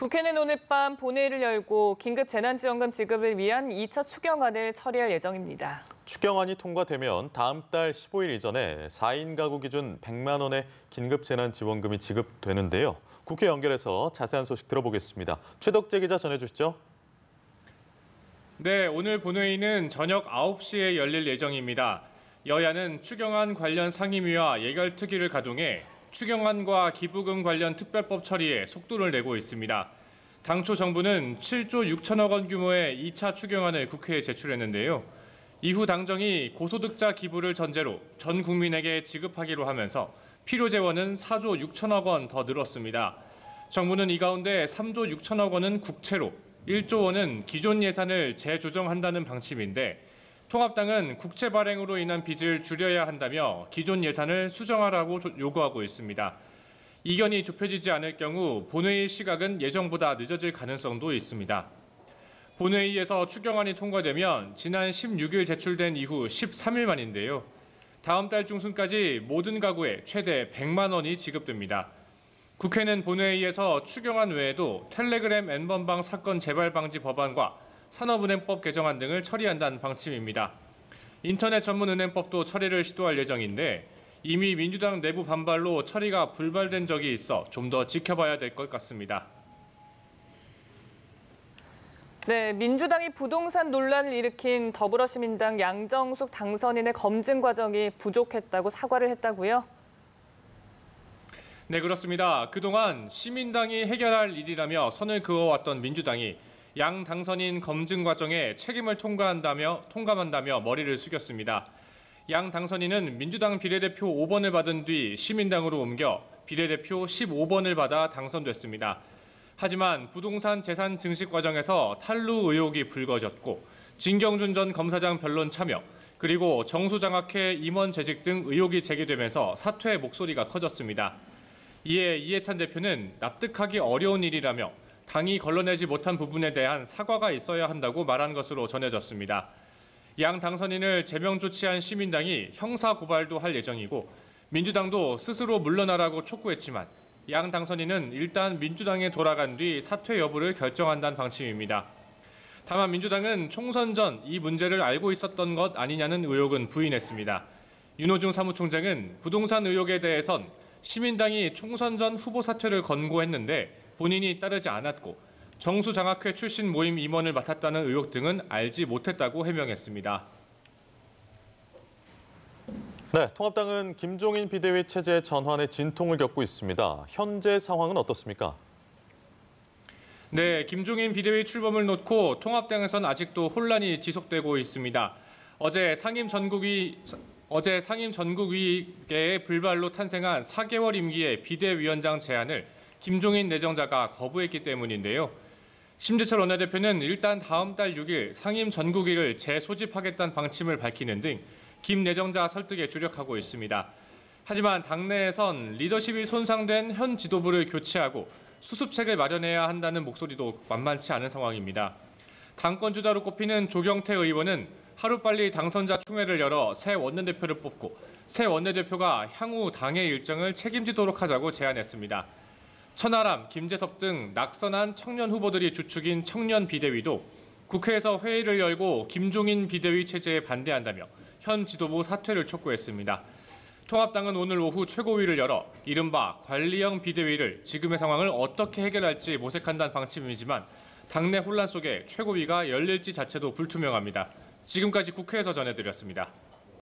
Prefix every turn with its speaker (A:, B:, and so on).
A: 국회는 오늘 밤 본회의를 열고 긴급 재난지원금 지급을 위한 2차 추경안을 처리할 예정입니다.
B: 추경안이 통과되면 다음 달 15일 이전에 4인 가구 기준 100만 원의 긴급 재난지원금이 지급되는데요. 국회 연결해서 자세한 소식 들어보겠습니다. 최덕재 기자 전해주시죠.
C: 네, 오늘 본회의는 저녁 9시에 열릴 예정입니다. 여야는 추경안 관련 상임위와 예결특위를 가동해 추경안과 기부금 관련 특별법 처리에 속도를 내고 있습니다. 당초 정부는 7조 6천억 원 규모의 2차 추경안을 국회에 제출했는데요. 이후 당정이 고소득자 기부를 전제로 전 국민에게 지급하기로 하면서 필요 재원은 4조 6천억 원 더 늘었습니다. 정부는 이 가운데 3조 6천억 원은 국채로, 1조 원은 기존 예산을 재조정한다는 방침인데 통합당은 국채 발행으로 인한 빚을 줄여야 한다며 기존 예산을 수정하라고 요구하고 있습니다. 이견이 좁혀지지 않을 경우 본회의 시각은 예정보다 늦어질 가능성도 있습니다. 본회의에서 추경안이 통과되면 지난 16일 제출된 이후 13일 만인데요. 다음 달 중순까지 모든 가구에 최대 100만 원이 지급됩니다. 국회는 본회의에서 추경안 외에도 텔레그램 N번방 사건 재발 방지 법안과 산업은행법 개정안 등을 처리한다는 방침입니다. 인터넷 전문은행법도 처리를 시도할 예정인데 이미 민주당 내부 반발로 처리가 불발된 적이 있어 좀 더 지켜봐야 될 것 같습니다.
A: 네, 민주당이 부동산 논란을 일으킨 더불어시민당 양정숙 당선인의 검증 과정이 부족했다고 사과를 했다고요?
C: 네, 그렇습니다. 그동안 시민당이 해결할 일이라며 선을 그어왔던 민주당이 양 당선인 검증 과정에 책임을 통감한다며 머리를 숙였습니다. 양 당선인은 민주당 비례대표 5번을 받은 뒤 시민당으로 옮겨 비례대표 15번을 받아 당선됐습니다. 하지만 부동산 재산 증식 과정에서 탈루 의혹이 불거졌고 진경준 전 검사장 변론 참여, 그리고 정수장학회 임원 재직 등 의혹이 제기되면서 사퇴의 목소리가 커졌습니다. 이에 이해찬 대표는 납득하기 어려운 일이라며 당이 걸러내지 못한 부분에 대한 사과가 있어야 한다고 말한 것으로 전해졌습니다. 양 당선인을 제명 조치한 시민당이 형사 고발도 할 예정이고 민주당도 스스로 물러나라고 촉구했지만 양 당선인은 일단 민주당에 돌아간 뒤 사퇴 여부를 결정한다는 방침입니다. 다만 민주당은 총선 전 이 문제를 알고 있었던 것 아니냐는 의혹은 부인했습니다. 윤호중 사무총장은 부동산 의혹에 대해선 시민당이 총선 전 후보 사퇴를 권고했는데 본인이 따르지 않았고 정수장학회 출신 모임 임원을 맡았다는 의혹 등은 알지 못했다고 해명했습니다.
B: 네, 통합당은 김종인 비대위 체제 전환의 진통을 겪고 있습니다. 현재 상황은 어떻습니까?
C: 네, 김종인 비대위 출범을 놓고 통합당에선 아직도 혼란이 지속되고 있습니다. 어제 상임 전국위의 불발로 탄생한 4개월 임기의 비대위원장 제안을 김종인 내정자가 거부했기 때문인데요. 심재철 원내대표는 일단 다음 달 6일 상임 전국위를 재소집하겠다는 방침을 밝히는 등 김 내정자 설득에 주력하고 있습니다. 하지만 당내에선 리더십이 손상된 현 지도부를 교체하고 수습책을 마련해야 한다는 목소리도 만만치 않은 상황입니다. 당권 주자로 꼽히는 조경태 의원은 하루빨리 당선자 총회를 열어 새 원내대표를 뽑고 새 원내대표가 향후 당의 일정을 책임지도록 하자고 제안했습니다. 천하람, 김재섭 등 낙선한 청년 후보들이 주축인 청년 비대위도 국회에서 회의를 열고 김종인 비대위 체제에 반대한다며 현 지도부 사퇴를 촉구했습니다. 통합당은 오늘 오후 최고위를 열어 이른바 관리형 비대위를 지금의 상황을 어떻게 해결할지 모색한다는 방침이지만 당내 혼란 속에 최고위가 열릴지 자체도 불투명합니다. 지금까지 국회에서 전해드렸습니다.